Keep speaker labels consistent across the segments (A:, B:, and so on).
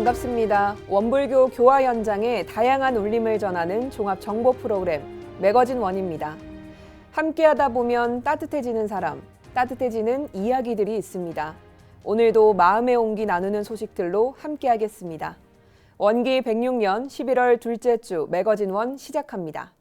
A: 반갑습니다. 원불교 교화 현장의 다양한 울림을 전하는 종합 정보 프로그램 매거진 원입니다. 함께하다 보면 따뜻해지는 사람, 따뜻해지는 이야기들이 있습니다. 오늘도 마음의 온기 나누는 소식들로 함께하겠습니다. 원기 106년 11월 둘째 주 매거진 원 시작합니다.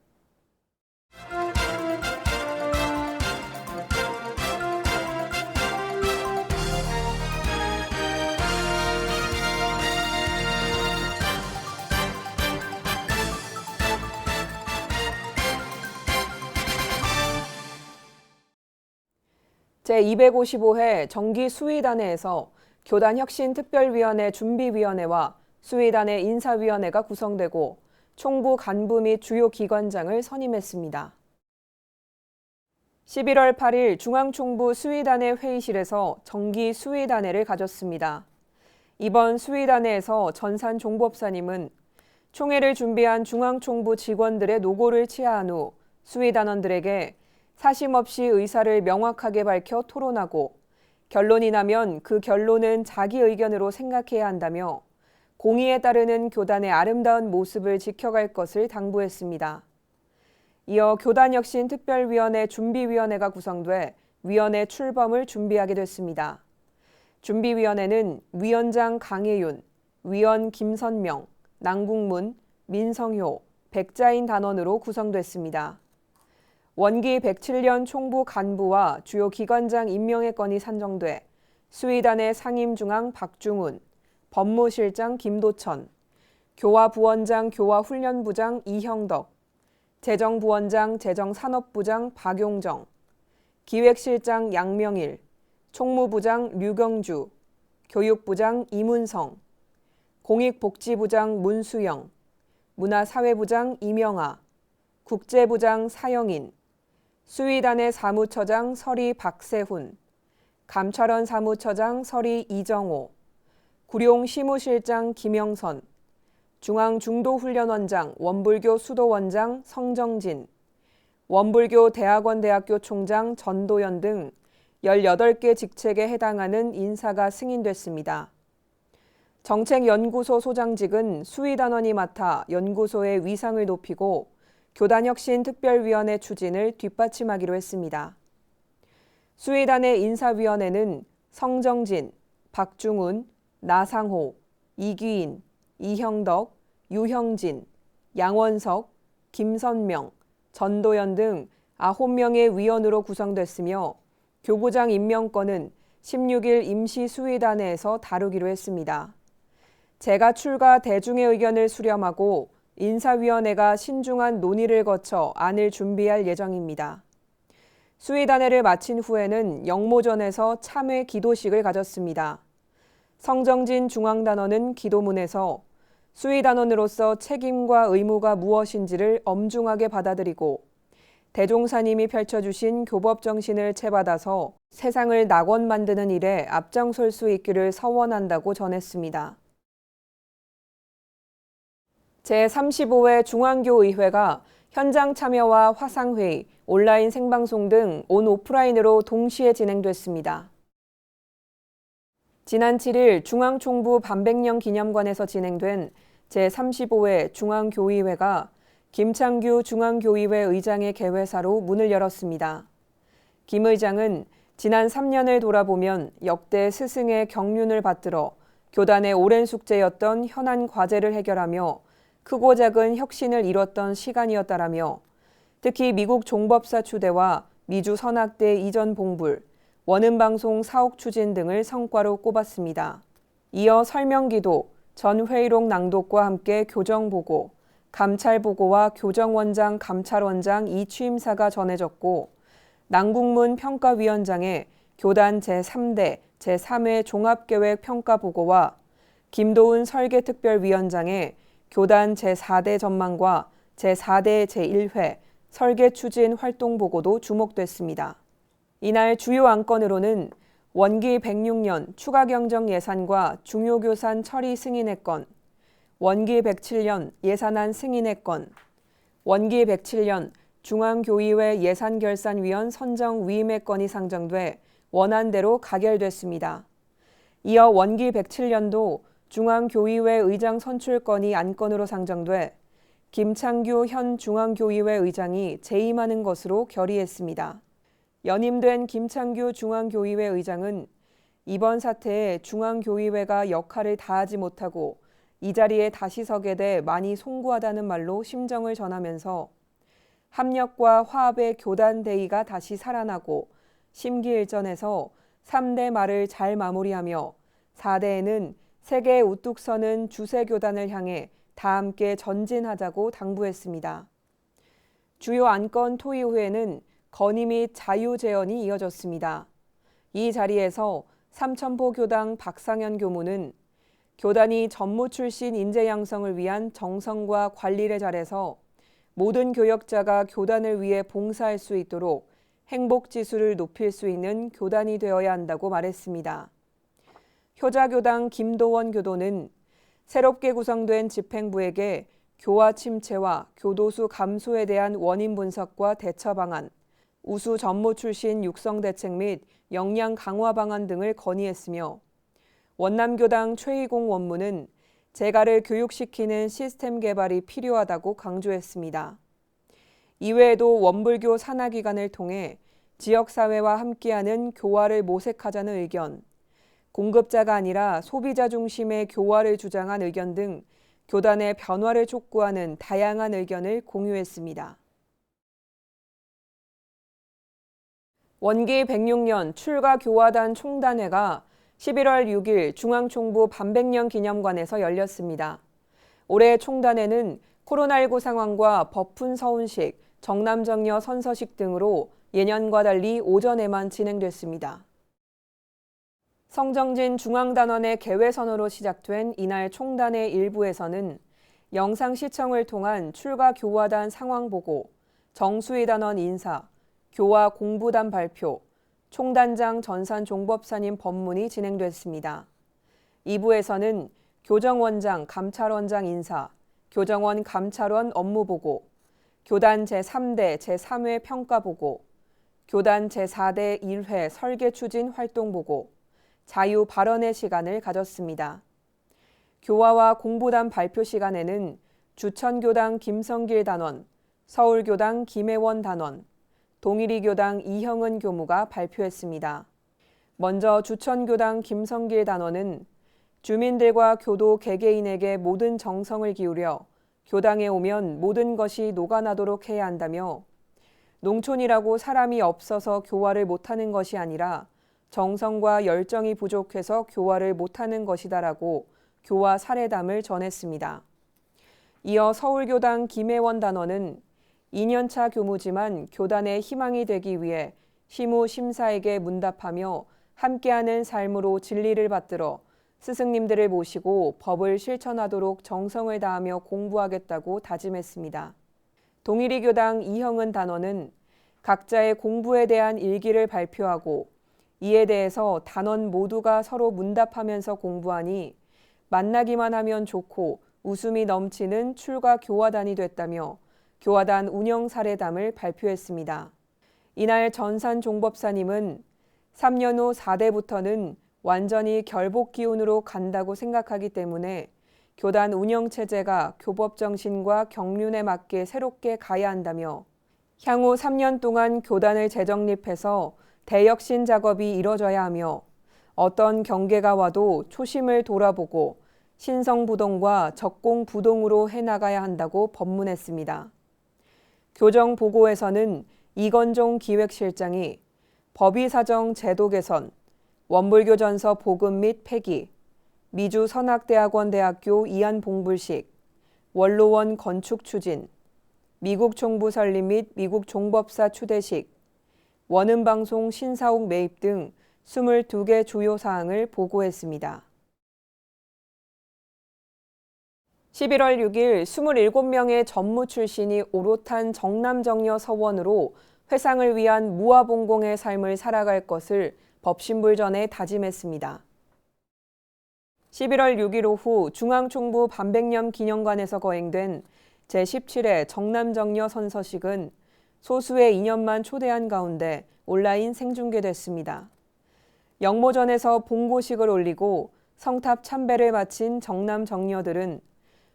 A: 제255회 정기수의단회에서 교단혁신특별위원회 준비위원회와 수의단의 인사위원회가 구성되고 총부 간부 및 주요 기관장을 선임했습니다. 11월 8일 중앙총부 수의단회 회의실에서 정기수의단회를 가졌습니다. 이번 수의단회에서 전산 종법사님은 총회를 준비한 중앙총부 직원들의 노고를 치하한 후 수의단원들에게 사심 없이 의사를 명확하게 밝혀 토론하고 결론이 나면 그 결론은 자기 의견으로 생각해야 한다며 공의에 따르는 교단의 아름다운 모습을 지켜갈 것을 당부했습니다. 이어 교단혁신특별위원회 준비위원회가 구성돼 위원회 출범을 준비하게 됐습니다. 준비위원회는 위원장 강혜윤, 위원 김선명, 남궁문, 민성효, 백자인 단원으로 구성됐습니다. 원기 107년 총부 간부와 주요 기관장 임명의 건이 산정돼 수의단의 상임중앙 박중훈, 법무실장 김도천, 교화부원장 교화훈련부장 이형덕, 재정부원장 재정산업부장 박용정, 기획실장 양명일, 총무부장 류경주, 교육부장 이문성, 공익복지부장 문수영, 문화사회부장 이명아, 국제부장 사영인, 수의단의 사무처장 서리 박세훈, 감찰원 사무처장 서리 이정호, 구룡시무실장 김영선, 중앙중도훈련원장 원불교 수도원장 성정진, 원불교 대학원대학교 총장 전도연 등 18개 직책에 해당하는 인사가 승인됐습니다. 정책연구소 소장직은 수의단원이 맡아 연구소의 위상을 높이고 교단혁신특별위원회 추진을 뒷받침하기로 했습니다. 수의단의 인사위원회는 성정진, 박중훈, 나상호, 이귀인, 이형덕, 유형진, 양원석, 김선명, 전도연 등 9명의 위원으로 구성됐으며 교부장 임명권은 16일 임시수의단회에서 다루기로 했습니다. 제가 출가 대중의 의견을 수렴하고 인사위원회가 신중한 논의를 거쳐 안을 준비할 예정입니다. 수의단회를 마친 후에는 영모전에서 참회 기도식을 가졌습니다. 성정진 중앙단원은 기도문에서 수의단원으로서 책임과 의무가 무엇인지를 엄중하게 받아들이고 대종사님이 펼쳐주신 교법 정신을 채받아서 세상을 낙원 만드는 일에 앞장설 수 있기를 서원한다고 전했습니다. 제35회 중앙교의회가 현장 참여와 화상회의, 온라인 생방송 등 온 오프라인으로 동시에 진행됐습니다. 지난 7일 중앙총부 반백년 기념관에서 진행된 제35회 중앙교의회가 김창규 중앙교의회 의장의 개회사로 문을 열었습니다. 김 의장은 지난 3년을 돌아보면 역대 스승의 경륜을 받들어 교단의 오랜 숙제였던 현안 과제를 해결하며 크고 작은 혁신을 이뤘던 시간이었다라며 특히 미국 종법사 추대와 미주 선악대 이전 봉불, 원음방송 사옥 추진 등을 성과로 꼽았습니다. 이어 설명기도, 전회의록 낭독과 함께 교정보고, 감찰보고와 교정원장, 감찰원장 이취임사가 전해졌고 남궁문 평가위원장의 교단 제3대, 제3회 종합계획 평가보고와 김도훈 설계특별위원장의 교단 제4대 전망과 제4대 제1회 설계추진 활동보고도 주목됐습니다. 이날 주요 안건으로는 원기 106년 추가경정 예산과 중요교산 처리 승인의 건, 원기 107년 예산안 승인의 건, 원기 107년 중앙교의회 예산결산위원 선정 위임의 건이 상정돼 원안대로 가결됐습니다. 이어 원기 107년도 중앙교의회 의장 선출건이 안건으로 상정돼 김창규 현 중앙교의회 의장이 재임하는 것으로 결의했습니다. 연임된 김창규 중앙교의회 의장은 이번 사태에 중앙교의회가 역할을 다하지 못하고 이 자리에 다시 서게 돼 많이 송구하다는 말로 심정을 전하면서 합력과 화합의 교단 대의가 다시 살아나고 심기일전에서 3대 말을 잘 마무리하며 4대에는 세계에 우뚝 서는 주세교단을 향해 다 함께 전진하자고 당부했습니다. 주요 안건 토의 후에는 건의 및 자유 제언이 이어졌습니다. 이 자리에서 삼천포 교당 박상현 교무는 교단이 전무 출신 인재 양성을 위한 정성과 관리를 잘해서 모든 교역자가 교단을 위해 봉사할 수 있도록 행복지수를 높일 수 있는 교단이 되어야 한다고 말했습니다. 효자교당 김도원 교도는 새롭게 구성된 집행부에게 교화 침체와 교도수 감소에 대한 원인 분석과 대처 방안, 우수 전무 출신 육성 대책 및 역량 강화 방안 등을 건의했으며 원남교당 최희공 원무는 재가를 교육시키는 시스템 개발이 필요하다고 강조했습니다. 이외에도 원불교 산하기관을 통해 지역사회와 함께하는 교화를 모색하자는 의견, 공급자가 아니라 소비자 중심의 교화를 주장한 의견 등 교단의 변화를 촉구하는 다양한 의견을 공유했습니다. 원기 106년 출가교화단 총단회가 11월 6일 중앙총부 반백년 기념관에서 열렸습니다. 올해 총단회는 코로나19 상황과 법훈 서훈식, 정남정녀 선서식 등으로 예년과 달리 오전에만 진행됐습니다. 성정진 중앙단원의 개회선으로 시작된 이날 총단회 일부에서는 영상 시청을 통한 출가교화단 상황보고, 정수희 단원 인사, 교화 공부단 발표, 총단장 전산 종법사님 법문이 진행됐습니다. 2부에서는 교정원장, 감찰원장 인사, 교정원 감찰원 업무보고, 교단 제3대 제3회 평가보고, 교단 제4대 1회 설계 추진 활동보고, 자유 발언의 시간을 가졌습니다. 교화와 공부단 발표 시간에는 주천교당 김성길 단원, 서울교당 김혜원 단원, 동일이교당 이형은 교무가 발표했습니다. 먼저 주천교당 김성길 단원은 주민들과 교도 개개인에게 모든 정성을 기울여 교당에 오면 모든 것이 녹아나도록 해야 한다며 농촌이라고 사람이 없어서 교화를 못하는 것이 아니라 정성과 열정이 부족해서 교화를 못하는 것이다라고 교화 사례담을 전했습니다. 이어 서울교당 김혜원 단원은 2년차 교무지만 교단의 희망이 되기 위해 시무 심사에게 문답하며 함께하는 삶으로 진리를 받들어 스승님들을 모시고 법을 실천하도록 정성을 다하며 공부하겠다고 다짐했습니다. 동일이교당 이형은 단원은 각자의 공부에 대한 일기를 발표하고 이에 대해서 단원 모두가 서로 문답하면서 공부하니 만나기만 하면 좋고 웃음이 넘치는 출가 교화단이 됐다며 교화단 운영 사례담을 발표했습니다. 이날 전산 종법사님은 3년 후 4대부터는 완전히 결복 기운으로 간다고 생각하기 때문에 교단 운영 체제가 교법 정신과 경륜에 맞게 새롭게 가야 한다며 향후 3년 동안 교단을 재정립해서 대혁신 작업이 이뤄져야 하며 어떤 경계가 와도 초심을 돌아보고 신성부동과 적공부동으로 해나가야 한다고 법문했습니다. 교정보고에서는 이건종 기획실장이 법의사정 제도 개선, 원불교전서 복음 및 폐기, 미주선학대학원-대학교 이안봉불식, 원로원 건축 추진, 미국 총부 설립 및 미국 종법사 추대식, 원음방송 신사옥 매입 등 22개 주요 사항을 보고했습니다. 11월 6일 27명의 전무 출신이 오롯한 정남정녀 서원으로 회상을 위한 무아봉공의 삶을 살아갈 것을 법신불전에 다짐했습니다. 11월 6일 오후 중앙총부 반백년 기념관에서 거행된 제17회 정남정녀 선서식은 소수의 인연만 초대한 가운데 온라인 생중계됐습니다. 영모전에서 봉고식을 올리고 성탑 참배를 마친 정남 정려들은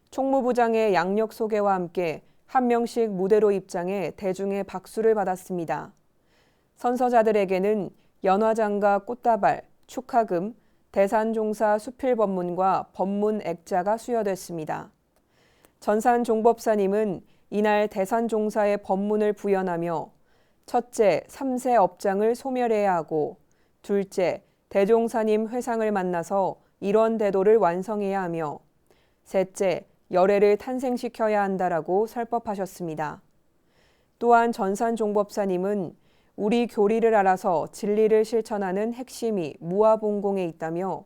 A: 총무부장의 양력 소개와 함께 한 명씩 무대로 입장해 대중의 박수를 받았습니다. 선서자들에게는 연화장과 꽃다발, 축하금, 대산종사 수필법문과 법문 액자가 수여됐습니다. 전산 종법사님은 이날 대산종사의 법문을 부연하며 첫째, 3세 업장을 소멸해야 하고 둘째, 대종사님 회상을 만나서 일원대도를 완성해야 하며 셋째, 열애를 탄생시켜야 한다라고 설법하셨습니다. 또한 전산종법사님은 우리 교리를 알아서 진리를 실천하는 핵심이 무아봉공에 있다며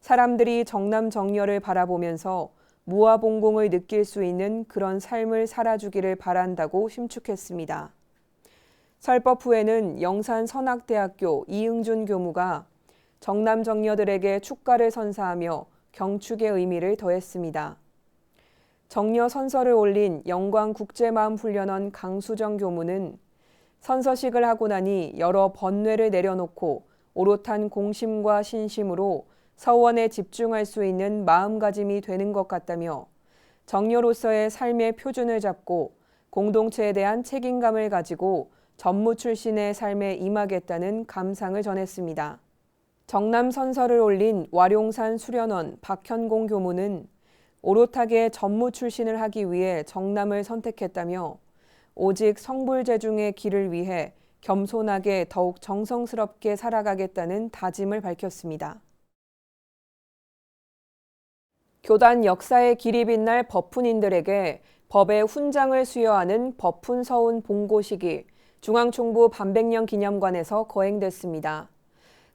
A: 사람들이 정남정려를 바라보면서 무아봉공을 느낄 수 있는 그런 삶을 살아주기를 바란다고 심축했습니다. 설법 후에는 영산선악대학교 이응준 교무가 정남정려들에게 축가를 선사하며 경축의 의미를 더했습니다. 정려 선서를 올린 영광국제마음훈련원 강수정 교무는 선서식을 하고 나니 여러 번뇌를 내려놓고 오롯한 공심과 신심으로 서원에 집중할 수 있는 마음가짐이 되는 것 같다며 정려로서의 삶의 표준을 잡고 공동체에 대한 책임감을 가지고 전무 출신의 삶에 임하겠다는 감상을 전했습니다. 정남 선서를 올린 와룡산 수련원 박현공 교무는 오롯하게 전무 출신을 하기 위해 정남을 선택했다며 오직 성불재중의 길을 위해 겸손하게 더욱 정성스럽게 살아가겠다는 다짐을 밝혔습니다. 교단 역사의 길이 빛날 법훈인들에게 법의 훈장을 수여하는 법훈서운 봉고식이 중앙총부 반백년 기념관에서 거행됐습니다.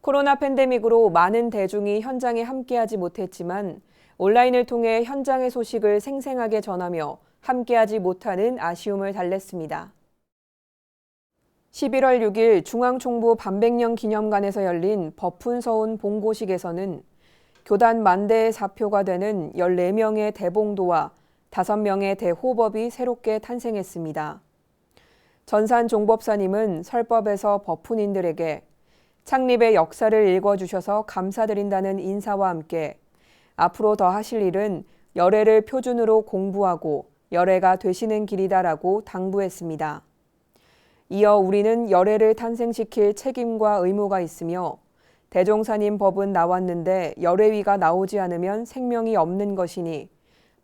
A: 코로나 팬데믹으로 많은 대중이 현장에 함께하지 못했지만 온라인을 통해 현장의 소식을 생생하게 전하며 함께하지 못하는 아쉬움을 달랬습니다. 11월 6일 중앙총부 반백년 기념관에서 열린 법훈서운 봉고식에서는 교단 만대의 사표가 되는 14명의 대봉도와 5명의 대호법이 새롭게 탄생했습니다. 전산 종법사님은 설법에서 법훈인들에게 창립의 역사를 읽어주셔서 감사드린다는 인사와 함께 앞으로 더 하실 일은 열애를 표준으로 공부하고 열애가 되시는 길이다라고 당부했습니다. 이어 우리는 열애를 탄생시킬 책임과 의무가 있으며 대종사님 법은 나왔는데 열애위가 나오지 않으면 생명이 없는 것이니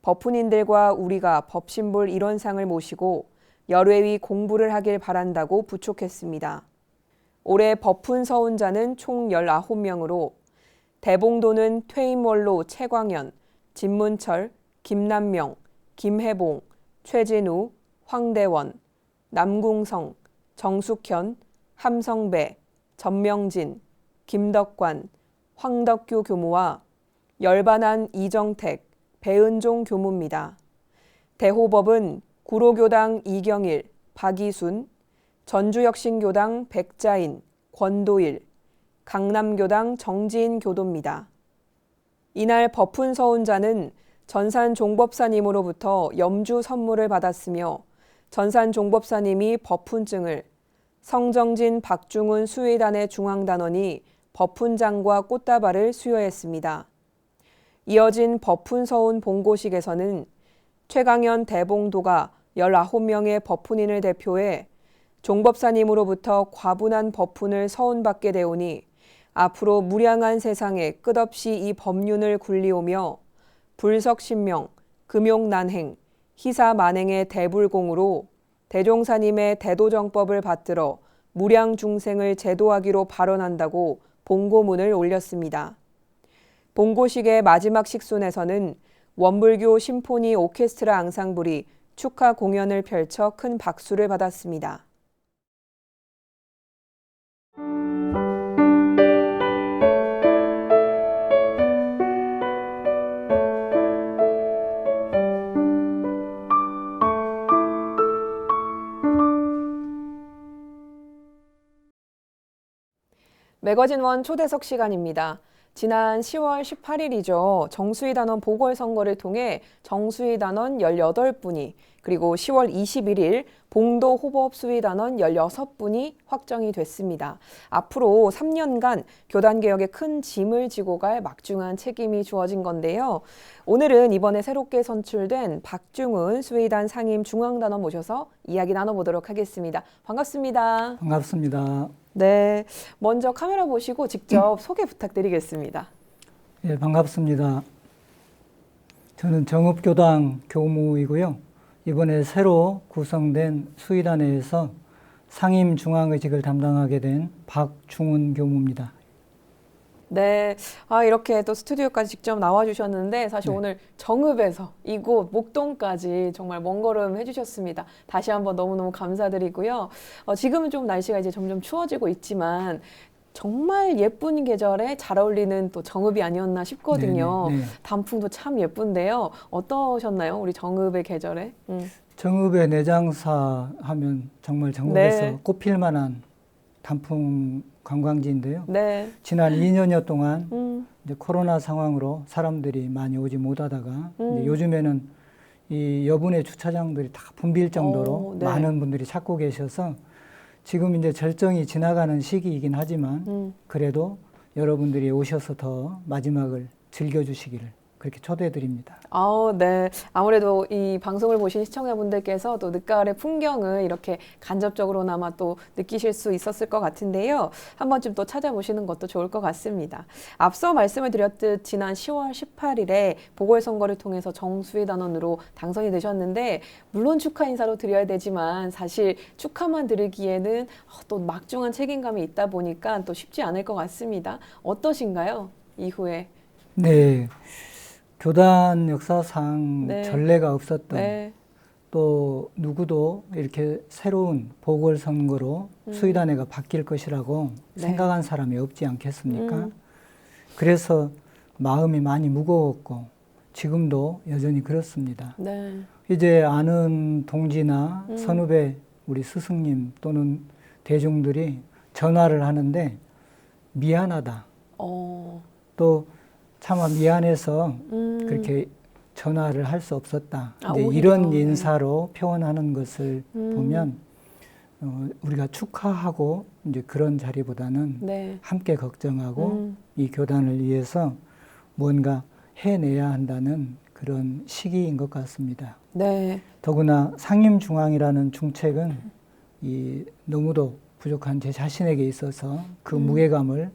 A: 법훈인들과 우리가 법신볼 일원상을 모시고 열애위 공부를 하길 바란다고 부촉했습니다. 올해 법훈 서훈자는 총 19명으로 대봉도는 퇴임원로 최광현, 진문철, 김남명, 김혜봉, 최진우, 황대원, 남궁성, 정숙현, 함성배, 전명진, 김덕관, 황덕규 교무와 열반한 이정택, 배은종 교무입니다. 대호법은 구로교당 이경일, 박이순, 전주혁신교당 백자인, 권도일, 강남교당 정지인 교도입니다. 이날 법훈 서훈자는 전산 종법사님으로부터 염주 선물을 받았으며 전산 종법사님이 법훈증을, 성정진 박중훈 수의단의 중앙단원이 법훈장과 꽃다발을 수여했습니다. 이어진 법훈 서훈 봉고식에서는 최강현 대봉도가 19명의 법훈인을 대표해 종법사님으로부터 과분한 법훈을 서운받게 되오니 앞으로 무량한 세상에 끝없이 이 법륜을 굴리오며 불석신명, 금용난행, 희사만행의 대불공으로 대종사님의 대도정법을 받들어 무량중생을 제도하기로 발언한다고 봉고문을 올렸습니다. 봉고식의 마지막 식순에서는 원불교 심포니 오케스트라 앙상블이 축하 공연을 펼쳐 큰 박수를 받았습니다. 매거진 원 초대석 시간입니다. 지난 10월 18일이죠. 정수희 단원 보궐선거를 통해 정수희 단원 18분이 그리고 10월 21일 봉도 호법 수위 단원 16분이 확정이 됐습니다. 앞으로 3년간 교단개혁에 큰 짐을 지고 갈 막중한 책임이 주어진 건데요. 오늘은 이번에 새롭게 선출된 박중훈 수의단 상임 중앙단원 모셔서 이야기 나눠보도록 하겠습니다. 반갑습니다.
B: 반갑습니다.
A: 네, 먼저 카메라 보시고 직접 소개 부탁드리겠습니다.
B: 예, 반갑습니다. 저는 정읍교당 교무이고요. 이번에 새로 구성된 수의단회에서 상임중앙의직을 담당하게 된 박중훈 교무입니다.
A: 네, 이렇게 또 스튜디오까지 직접 나와주셨는데 사실
B: 네.
A: 오늘 정읍에서 이곳 목동까지 정말 먼 걸음 해주셨습니다. 다시 한번 너무너무 감사드리고요. 지금은 좀 날씨가 이제 점점 추워지고 있지만 정말 예쁜 계절에 잘 어울리는 또 정읍이 아니었나 싶거든요.
B: 네.
A: 단풍도 참 예쁜데요. 어떠셨나요? 우리 정읍의 계절에?
B: 정읍의 내장사 하면 정말 정읍에서
A: 네.
B: 꼽힐 만한 단풍 관광지인데요.
A: 네.
B: 지난 2년여 동안 이제 코로나 상황으로 사람들이 많이 오지 못하다가 이제 요즘에는 이 여분의 주차장들이 다 붐빌 정도로
A: 네.
B: 많은 분들이 찾고 계셔서 지금 이제 절정이 지나가는 시기이긴 하지만 그래도 여러분들이 오셔서 더 마지막을 즐겨주시기를 그렇게 초대드립니다.
A: 네. 아무래도 이 방송을 보신 시청자분들께서 또 늦가을의 풍경을 이렇게 간접적으로나마 또 느끼실 수 있었을 것 같은데요. 한 번쯤 또 찾아보시는 것도 좋을 것 같습니다. 앞서 말씀을 드렸듯 지난 10월 18일에 보궐선거를 통해서 정수희 단원으로 당선이 되셨는데 물론 축하 인사로 드려야 되지만 사실 축하만 드리기에는 또 막중한 책임감이 있다 보니까 또 쉽지 않을 것 같습니다. 어떠신가요? 이후에.
B: 네. 교단 역사상
A: 네.
B: 전례가 없었던
A: 네.
B: 또 누구도 이렇게 새로운 보궐선거로 수의단회가 바뀔 것이라고
A: 네.
B: 생각한 사람이 없지 않겠습니까? 그래서 마음이 많이 무거웠고 지금도 여전히 그렇습니다.
A: 네.
B: 이제 아는 동지나 선후배 우리 스승님 또는 대중들이 전화를 하는데 미안하다. 또 차마 미안해서 그렇게 전화를 할 수 없었다. 이제
A: 오히려,
B: 이런
A: 네.
B: 인사로 표현하는 것을 보면 우리가 축하하고 이제 그런 자리보다는
A: 네.
B: 함께 걱정하고 이 교단을 위해서 무언가 해내야 한다는 그런 시기인 것 같습니다.
A: 네.
B: 더구나 상임중앙이라는 중책은 이 너무도 부족한 제 자신에게 있어서 그 무게감을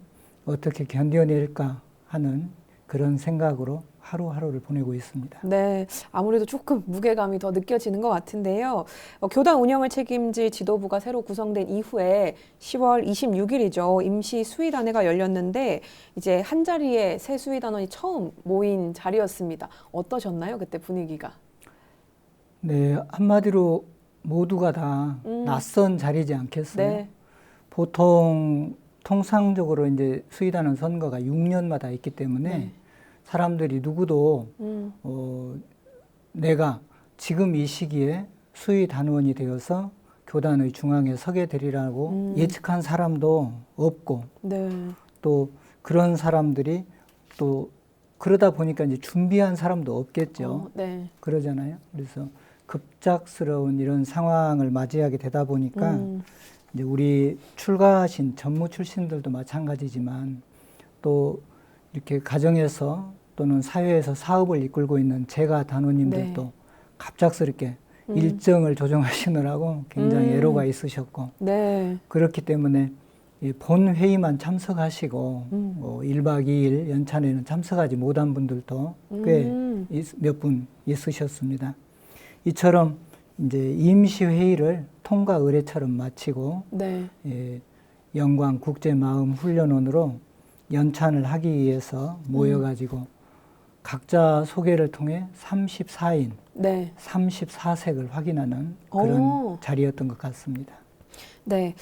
B: 어떻게 견뎌낼까 하는 그런 생각으로 하루하루를 보내고 있습니다.
A: 네, 아무래도 조금 무게감이 더 느껴지는 것 같은데요. 교단 운영을 책임질 지도부가 새로 구성된 이후에 10월 26일이죠. 임시 수의단회가 열렸는데 이제 한 자리에 새 수의단원이 처음 모인 자리였습니다. 어떠셨나요? 그때 분위기가?
B: 네, 한마디로 모두가 다 낯선 자리지 않겠어요?
A: 네.
B: 보통 통상적으로 이제 수의단은 선거가 6년마다 있기 때문에 사람들이 누구도 내가 지금 이 시기에 수의단원이 되어서 교단의 중앙에 서게 되리라고 예측한 사람도 없고
A: 네.
B: 또 그런 사람들이 또 그러다 보니까 이제 준비한 사람도 없겠죠.
A: 네.
B: 그러잖아요. 그래서 급작스러운 이런 상황을 맞이하게 되다 보니까 이제 우리 출가하신 전무 출신들도 마찬가지지만 또 이렇게 가정에서 또는 사회에서 사업을 이끌고 있는 제가 단원님들도
A: 네.
B: 갑작스럽게 일정을 조정하시느라고 굉장히 애로가 있으셨고
A: 네.
B: 그렇기 때문에 이 본 회의만 참석하시고 1박 2일 연찬회는 참석하지 못한 분들도 꽤 몇 분 있으셨습니다. 이처럼 이제 임시 회의를 통과 의례처럼 마치고
A: 네.
B: 영광 국제마음 훈련원으로 연찬을 하기 위해서 모여가지고 각자 소개를 통해 34인,
A: 네.
B: 34색을 확인하는 그런 자리였던 것 같습니다.
A: 네,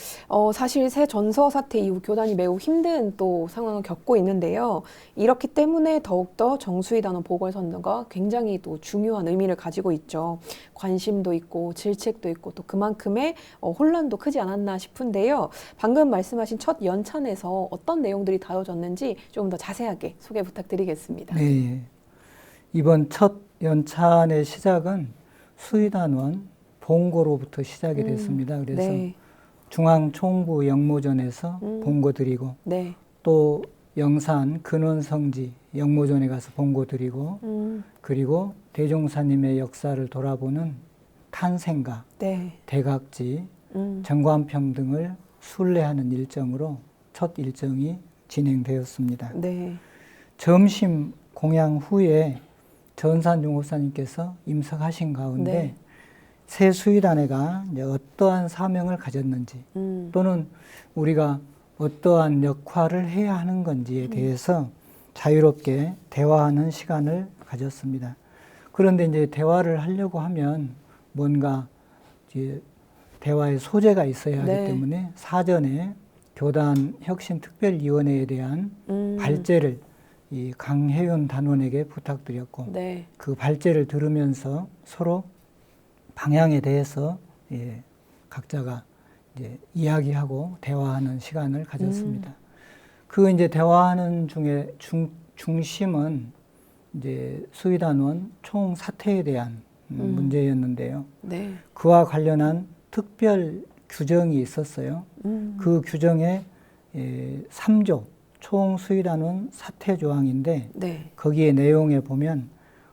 A: 사실 새 전서 사태 이후 교단이 매우 힘든 또 상황을 겪고 있는데요. 이렇기 때문에 더욱더 정수희 단원 보궐선거가 굉장히 또 중요한 의미를 가지고 있죠. 관심도 있고 질책도 있고 또 그만큼의 혼란도 크지 않았나 싶은데요. 방금 말씀하신 첫 연찬에서 어떤 내용들이 다뤄졌는지 조금 더 자세하게 소개 부탁드리겠습니다.
B: 네, 이번 첫 연찬의 시작은 수의단원 본고로부터 시작이 됐습니다. 그래서
A: 네,
B: 중앙총부 영모전에서 본고 드리고
A: 네,
B: 또 영산 근원성지 영모전에 가서 본고 드리고 그리고 대종사님의 역사를 돌아보는 탄생가,
A: 네,
B: 대각지, 정관평 등을 순례하는 일정으로 첫 일정이 진행되었습니다.
A: 네,
B: 점심 공양 후에 전산 용호사님께서 임석하신 가운데
A: 네.
B: 새 수의단회가 이제 어떠한 사명을 가졌는지 또는 우리가 어떠한 역할을 해야 하는 건지에 대해서 자유롭게 대화하는 시간을 가졌습니다. 그런데 이제 대화를 하려고 하면 뭔가 이제 대화의 소재가 있어야 하기
A: 네.
B: 때문에 사전에 교단 혁신특별위원회에 대한 발제를 이 강혜윤 단원에게 부탁드렸고
A: 네.
B: 그 발제를 들으면서 서로 방향에 대해서 각자가 이제 이야기하고 대화하는 시간을 가졌습니다. 그 이제 대화하는 중에 중심은 이제 수의단원 총 사퇴에 대한 문제였는데요.
A: 네.
B: 그와 관련한 특별 규정이 있었어요. 그 규정에 3조 총 수의단원 사퇴 조항인데
A: 네.
B: 거기에 내용에 보면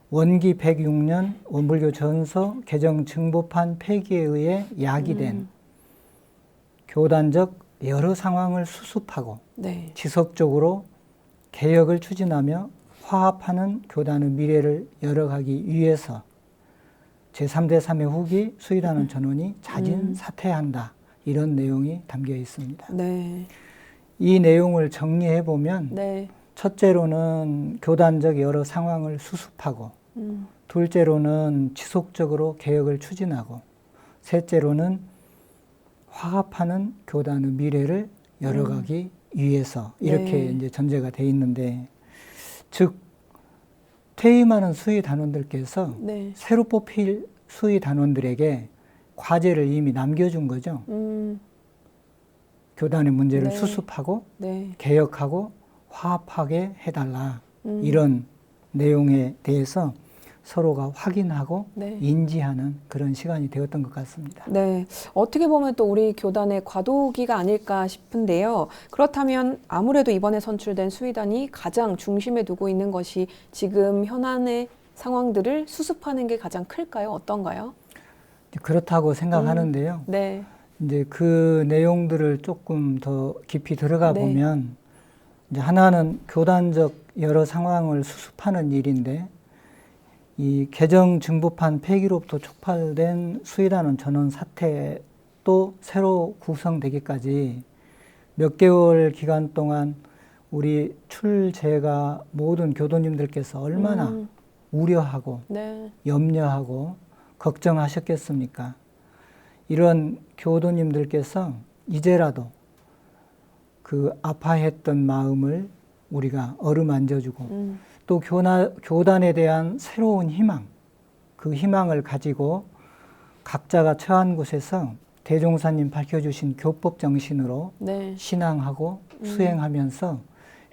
B: 원기 106년 원불교 전서 개정 증보판 폐기에 의해 야기된 교단적 여러 상황을 수습하고
A: 네.
B: 지속적으로 개혁을 추진하며 화합하는 교단의 미래를 열어가기 위해서 제3대 3회 후기 수의단원 전원이 자진 사퇴한다. 이런 내용이 담겨 있습니다.
A: 네.
B: 이 내용을 정리해 보면
A: 네.
B: 첫째로는 교단적 여러 상황을 수습하고 둘째로는 지속적으로 개혁을 추진하고 셋째로는 화합하는 교단의 미래를 열어가기 위해서 이렇게
A: 네.
B: 이제 전제가 돼 있는데 즉 퇴임하는 수의 단원들께서
A: 네.
B: 새로 뽑힐 수의 단원들에게 과제를 이미 남겨준 거죠. 교단의 문제를
A: 네.
B: 수습하고
A: 네.
B: 개혁하고 화합하게 해달라. 이런 내용에 대해서 서로가 확인하고
A: 네.
B: 인지하는 그런 시간이 되었던 것 같습니다.
A: 네. 어떻게 보면 또 우리 교단의 과도기가 아닐까 싶은데요. 그렇다면 아무래도 이번에 선출된 수의단이 가장 중심에 두고 있는 것이 지금 현안의 상황들을 수습하는 게 가장 클까요? 어떤가요?
B: 그렇다고 생각하는데요.
A: 네.
B: 이제 그 내용들을 조금 더 깊이 들어가
A: 네.
B: 보면 이제 하나는 교단적 여러 상황을 수습하는 일인데 이 개정 증보판 폐기로부터 촉발된 수의단원 전원 사태 또 새로 구성되기까지 몇 개월 기간 동안 우리 출제가 모든 교도님들께서 얼마나 우려하고
A: 네.
B: 염려하고 걱정하셨겠습니까? 이런 교도님들께서 이제라도 그 아파했던 마음을 우리가 어루만져주고 또 교단에 대한 새로운 희망, 그 희망을 가지고 각자가 처한 곳에서 대종사님 밝혀주신 교법 정신으로
A: 네.
B: 신앙하고 수행하면서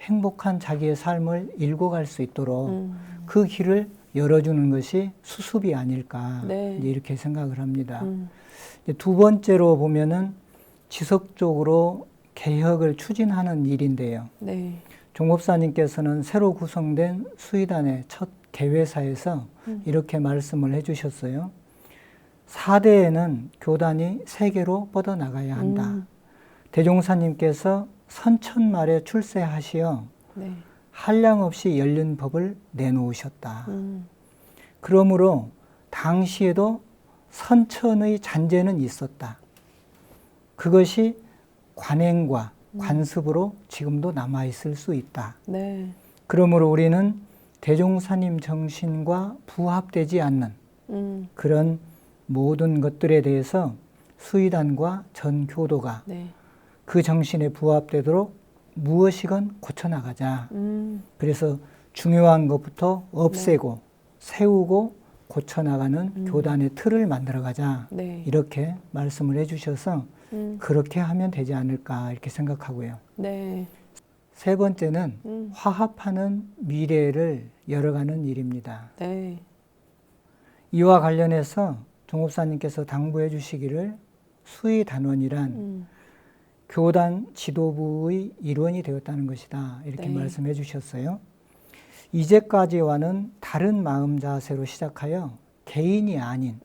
B: 행복한 자기의 삶을 일궈갈 수 있도록 그 길을 열어주는 것이 수습이 아닐까
A: 네.
B: 이제 이렇게 생각을 합니다. 이제 두 번째로 보면은 지속적으로 개혁을 추진하는 일인데요.
A: 네.
B: 종법사님께서는 새로 구성된 수의단의 첫 개회사에서 이렇게 말씀을 해주셨어요. 4대에는 교단이 세계로 뻗어나가야 한다. 대종사님께서 선천말에 출세하시어
A: 네.
B: 한량없이 열린 법을 내놓으셨다. 그러므로 당시에도 선천의 잔재는 있었다. 그것이 관행과 관습으로 지금도 남아있을 수 있다.
A: 네.
B: 그러므로 우리는 대종사님 정신과 부합되지 않는 그런 모든 것들에 대해서 수의단과 전 교도가
A: 네.
B: 그 정신에 부합되도록 무엇이건 고쳐나가자. 그래서 중요한 것부터 없애고 세우고 고쳐나가는 교단의 틀을 만들어가자.
A: 네.
B: 이렇게 말씀을 해주셔서 그렇게 하면 되지 않을까 이렇게 생각하고요.
A: 네.
B: 세 번째는 화합하는 미래를 열어가는 일입니다.
A: 네.
B: 이와 관련해서 종업사님께서 당부해 주시기를 수의단원이란 교단 지도부의 일원이 되었다는 것이다. 이렇게
A: 네.
B: 말씀해 주셨어요. 이제까지와는 다른 마음 자세로 시작하여 개인이 아닌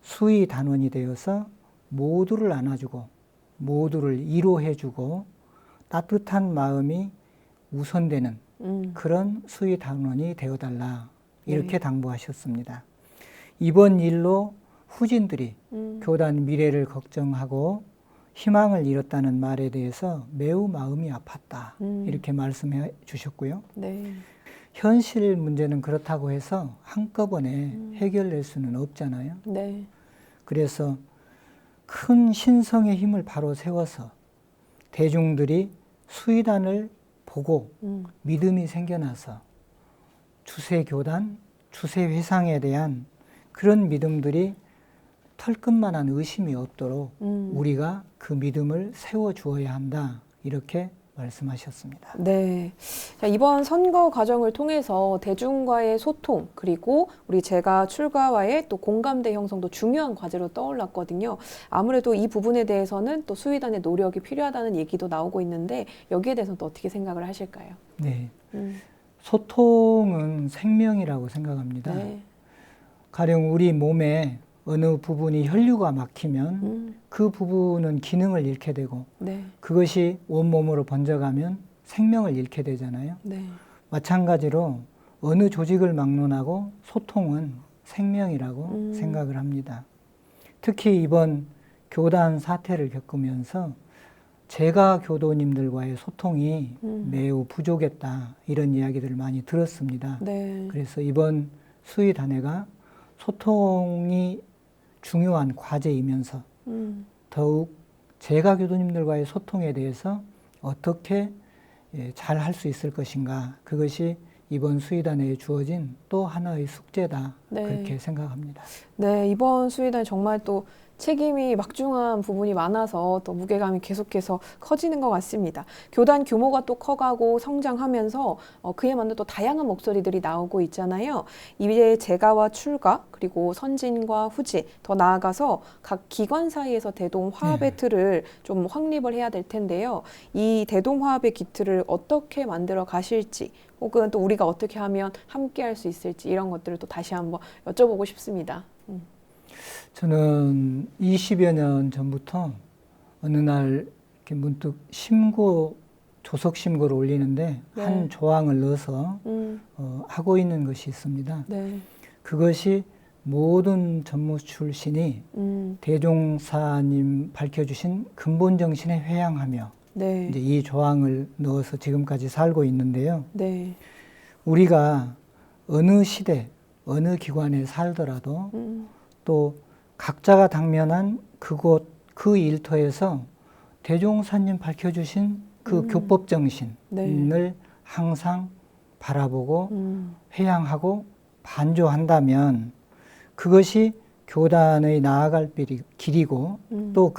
B: 수의단원이 되어서 모두를 안아주고 모두를 위로해주고 따뜻한 마음이 우선되는 그런 수의단원이 되어달라. 이렇게
A: 네.
B: 당부하셨습니다. 이번 일로 후진들이 교단 미래를 걱정하고 희망을 잃었다는 말에 대해서 매우 마음이 아팠다. 이렇게 말씀해 주셨고요.
A: 네.
B: 현실 문제는 그렇다고 해서 한꺼번에 해결될 수는 없잖아요.
A: 네.
B: 그래서 큰 신성의 힘을 바로 세워서 대중들이 수의단을 보고 믿음이 생겨나서 주세교단, 주세회상에 대한 그런 믿음들이 털끝만한 의심이 없도록 우리가 그 믿음을 세워주어야 한다. 이렇게 말씀하셨습니다.
A: 네. 자, 이번 선거 과정을 통해서 대중과의 소통, 그리고 우리 제가 출가와의 또 공감대 형성도 중요한 과제로 떠올랐거든요. 아무래도 이 부분에 대해서는 또 수의단의 노력이 필요하다는 얘기도 나오고 있는데 여기에 대해서는 또 어떻게 생각을 하실까요?
B: 네. 소통은 생명이라고 생각합니다.
A: 네.
B: 가령 우리 몸에 어느 부분이 혈류가 막히면 그 부분은 기능을 잃게 되고
A: 네.
B: 그것이 온몸으로 번져가면 생명을 잃게 되잖아요.
A: 네.
B: 마찬가지로 어느 조직을 막론하고 소통은 생명이라고 생각을 합니다. 특히 이번 교단 사태를 겪으면서 제가 교도님들과의 소통이 매우 부족했다. 이런 이야기들을 많이 들었습니다.
A: 네.
B: 그래서 이번 수의단회가 소통이 중요한 과제이면서 더욱 제가 교도님들과의 소통에 대해서 어떻게 잘 할 수 있을 것인가, 그것이 이번 수의단회에 주어진 또 하나의 숙제다.
A: 네.
B: 그렇게 생각합니다.
A: 네, 이번 수의단이 정말 또 책임이 막중한 부분이 많아서 또 무게감이 계속해서 커지는 것 같습니다. 교단 규모가 또 커가고 성장하면서 그에 맞는 또 다양한 목소리들이 나오고 있잖아요. 이제 재가와 출가, 그리고 선진과 후진, 더 나아가서 각 기관 사이에서 대동 화합의 틀을 좀 확립을 해야 될 텐데요. 이 대동 화합의 기틀을 어떻게 만들어 가실지, 혹은 또 우리가 어떻게 하면 함께 할 수 있을지, 이런 것들을 또 다시 한번 여쭤보고 싶습니다.
B: 저는 20여 년 전부터 어느 날 이렇게 문득 조석 심고를 올리는데
A: 네.
B: 한 조항을 넣어서 하고 있는 것이 있습니다.
A: 네.
B: 그것이 모든 전무 출신이 대종사님 밝혀주신 근본 정신에 회양하며
A: 네.
B: 이제 이 조항을 넣어서 지금까지 살고 있는데요.
A: 네.
B: 우리가 어느 시대, 어느 기관에 살더라도 또 각자가 당면한 그곳, 그 일터에서 대종사님 밝혀주신 그 교법 정신을
A: 네.
B: 항상 바라보고 회양하고 반조한다면 그것이 교단의 나아갈 길이고 또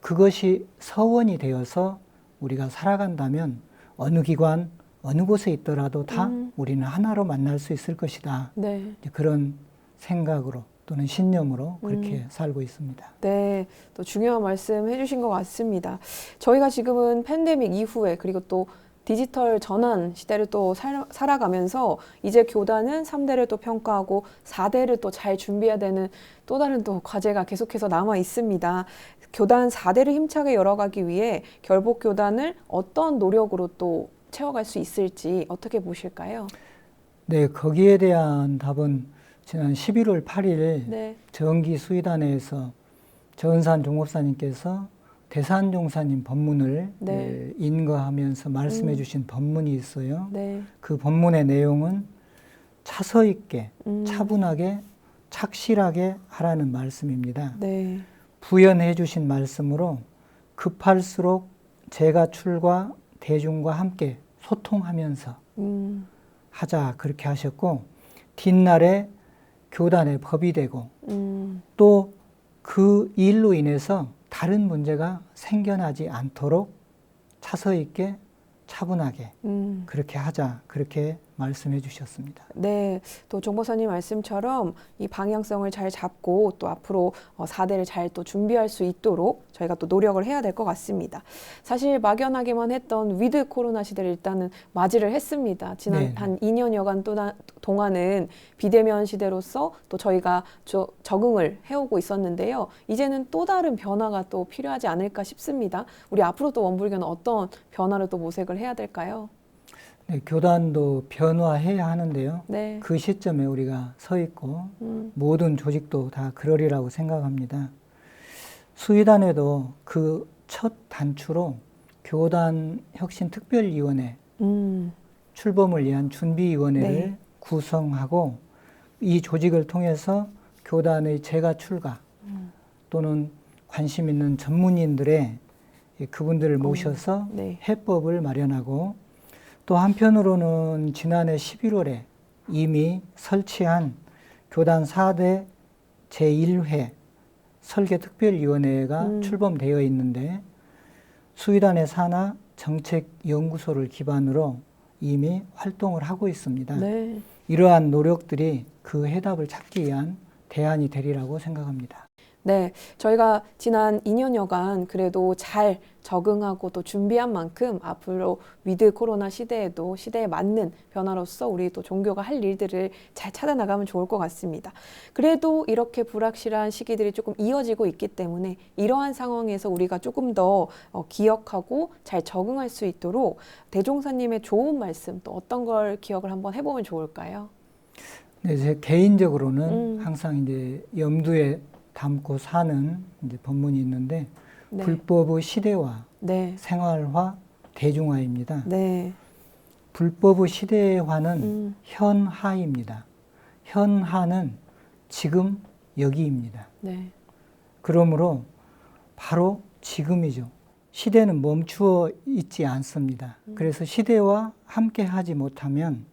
B: 그것이 서원이 되어서 우리가 살아간다면 어느 기관, 어느 곳에 있더라도 다 우리는 하나로 만날 수 있을 것이다.
A: 네.
B: 이제 그런 생각으로 또는 신념으로 그렇게 살고 있습니다.
A: 네, 또 중요한 말씀 해주신 것 같습니다. 저희가 지금은 팬데믹 이후에, 그리고 또 디지털 전환 시대를 또 살아가면서 이제 교단은 3대를 또 평가하고 4대를 또 잘 준비해야 되는 또 다른 또 과제가 계속해서 남아 있습니다. 교단 4대를 힘차게 열어가기 위해 결복교단을 어떤 노력으로 또 채워갈 수 있을지 어떻게 보실까요?
B: 네, 거기에 대한 답은 지난 11월 8일
A: 네.
B: 정기 수의단회에서 정은산 종업사님께서 대산종사님 법문을
A: 네.
B: 인거하면서 말씀해 주신 법문이 있어요.
A: 네.
B: 그 법문의 내용은 차서 있게 차분하게 착실하게 하라는 말씀입니다.
A: 네.
B: 부연해 주신 말씀으로 급할수록 제가 출가 대중과 함께 소통하면서 하자 그렇게 하셨고, 뒷날에 교단의 법이 되고 또 그 일로 인해서 다른 문제가 생겨나지 않도록 차서 있게 차분하게 그렇게 하자 그렇게 말씀해 주셨습니다.
A: 네, 또 종보사님 말씀처럼 이 방향성을 잘 잡고 또 앞으로 4대를 잘 또 준비할 수 있도록 저희가 또 노력을 해야 될 것 같습니다. 사실 막연하게만 했던 위드 코로나 시대를 일단은 맞이를 했습니다. 지난
B: 네.
A: 한 2년여간 동안은 비대면 시대로서 또 저희가 적응을 해오고 있었는데요. 이제는 또 다른 변화가 또 필요하지 않을까 싶습니다. 우리 앞으로 또 원불교는 어떤 변화를 또 모색을 해야 될까요?
B: 네, 교단도 변화해야 하는데요.
A: 네.
B: 그 시점에 우리가 서 있고 모든 조직도 다 그러리라고 생각합니다. 수의단에도 그 첫 단추로 교단 혁신특별위원회 출범을 위한 준비위원회를
A: 네.
B: 구성하고 이 조직을 통해서 교단의 재가 출가 또는 관심 있는 전문인들의 그분들을 모셔서
A: 네.
B: 해법을 마련하고, 또 한편으로는 지난해 11월에 이미 설치한 교단 4대 제1회 설계특별위원회가 출범되어 있는데, 수의단의 산하 정책연구소를 기반으로 이미 활동을 하고 있습니다.
A: 네.
B: 이러한 노력들이 그 해답을 찾기 위한 대안이 되리라고 생각합니다.
A: 네, 저희가 지난 2년여간 그래도 잘 적응하고 또 준비한 만큼 앞으로 위드 코로나 시대에도 시대에 맞는 변화로서 우리 또 종교가 할 일들을 잘 찾아나가면 좋을 것 같습니다. 그래도 이렇게 불확실한 시기들이 조금 이어지고 있기 때문에 이러한 상황에서 우리가 조금 더 기억하고 잘 적응할 수 있도록 대종사님의 좋은 말씀 또 어떤 걸 기억을 한번 해보면 좋을까요?
B: 네, 제 개인적으로는 항상 이제 염두에 담고 사는 이제 법문이 있는데,
A: 네.
B: 불법의 시대화,
A: 네.
B: 생활화, 대중화입니다.
A: 네.
B: 불법의 시대화는 현하입니다. 현하는 지금 여기입니다.
A: 네.
B: 그러므로 바로 지금이죠. 시대는 멈추어 있지 않습니다. 그래서 시대와 함께 하지 못하면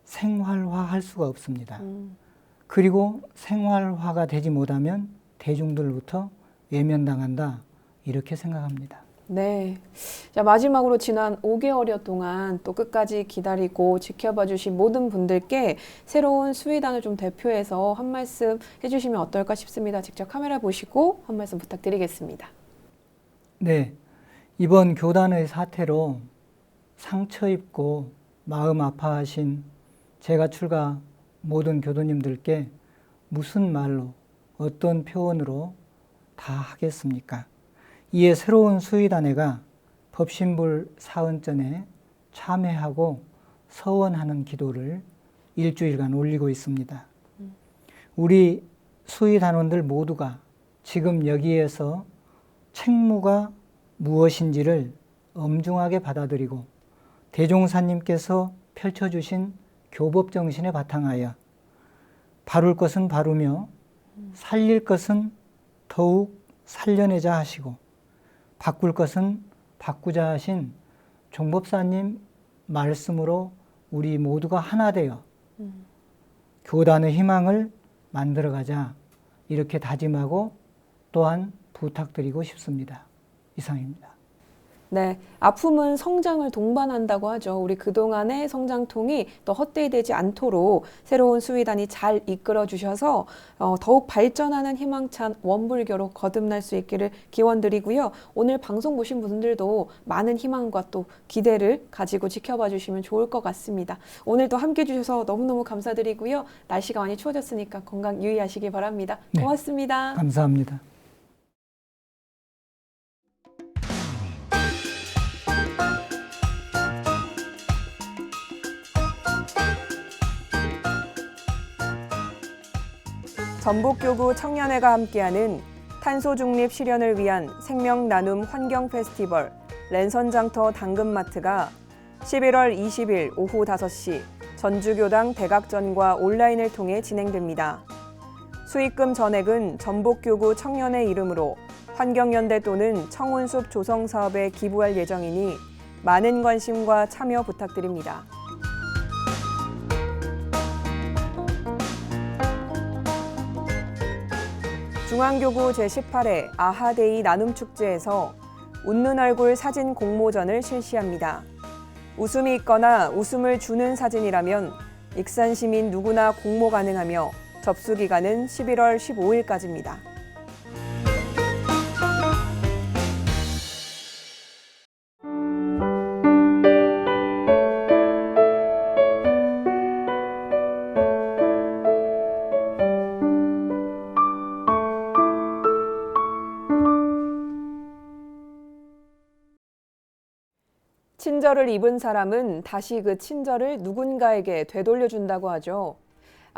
B: 생활화할 수가 없습니다. 그리고 생활화가 되지 못하면 대중들로부터 외면당한다, 이렇게 생각합니다.
A: 네. 자, 마지막으로 지난 5개월여 동안 또 끝까지 기다리고 지켜봐 주신 모든 분들께 새로운 수의단을 좀 대표해서 한 말씀 해주시면 어떨까 싶습니다. 직접 카메라 보시고 한 말씀 부탁드리겠습니다.
B: 네, 이번 교단의 사태로 상처 입고 마음 아파하신 제가 출가 모든 교도님들께 무슨 말로 어떤 표현으로 다 하겠습니까? 이에 새로운 수의단회가 법신불 사은전에 참회하고 서원하는 기도를 일주일간 올리고 있습니다. 우리 수의단원들 모두가 지금 여기에서 책무가 무엇인지를 엄중하게 받아들이고 대종사님께서 펼쳐주신 교법정신에 바탕하여 바룰 것은 바르며 살릴 것은 더욱 살려내자 하시고 바꿀 것은 바꾸자 하신 종법사님 말씀으로 우리 모두가 하나 되어 교단의 희망을 만들어가자, 이렇게 다짐하고 또한 부탁드리고 싶습니다. 이상입니다.
A: 네, 아픔은 성장을 동반한다고 하죠. 우리 그동안의 성장통이 또 헛되이 되지 않도록 새로운 수의단이 잘 이끌어 주셔서 더욱 발전하는 희망찬 원불교로 거듭날 수 있기를 기원드리고요. 오늘 방송 보신 분들도 많은 희망과 또 기대를 가지고 지켜봐 주시면 좋을 것 같습니다. 오늘도 함께 해주셔서 너무너무 감사드리고요. 날씨가 많이 추워졌으니까 건강 유의하시기 바랍니다. 고맙습니다.
B: 네, 감사합니다.
A: 전북교구 청년회가 함께하는 탄소 중립 실현을 위한 생명 나눔 환경 페스티벌 랜선장터 당근마트가 11월 20일 오후 5시 전주교당 대각전과 온라인을 통해 진행됩니다. 수익금 전액은 전북교구 청년의 이름으로 환경연대 또는 청운숲 조성사업에 기부할 예정이니 많은 관심과 참여 부탁드립니다. 중앙교구 제18회 아하데이 나눔축제에서 웃는 얼굴 사진 공모전을 실시합니다. 웃음이 있거나 웃음을 주는 사진이라면 익산 시민 누구나 공모 가능하며 접수 기간은 11월 15일까지입니다. 친절을 입은 사람은 다시 그 친절을 누군가에게 되돌려준다고 하죠.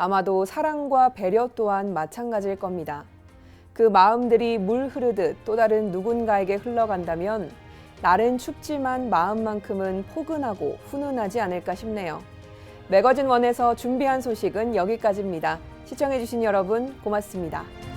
A: 아마도 사랑과 배려 또한 마찬가지일 겁니다. 그 마음들이 물 흐르듯 또 다른 누군가에게 흘러간다면 날은 춥지만 마음만큼은 포근하고 훈훈하지 않을까 싶네요. 매거진 원에서 준비한 소식은 여기까지입니다. 시청해주신 여러분 고맙습니다.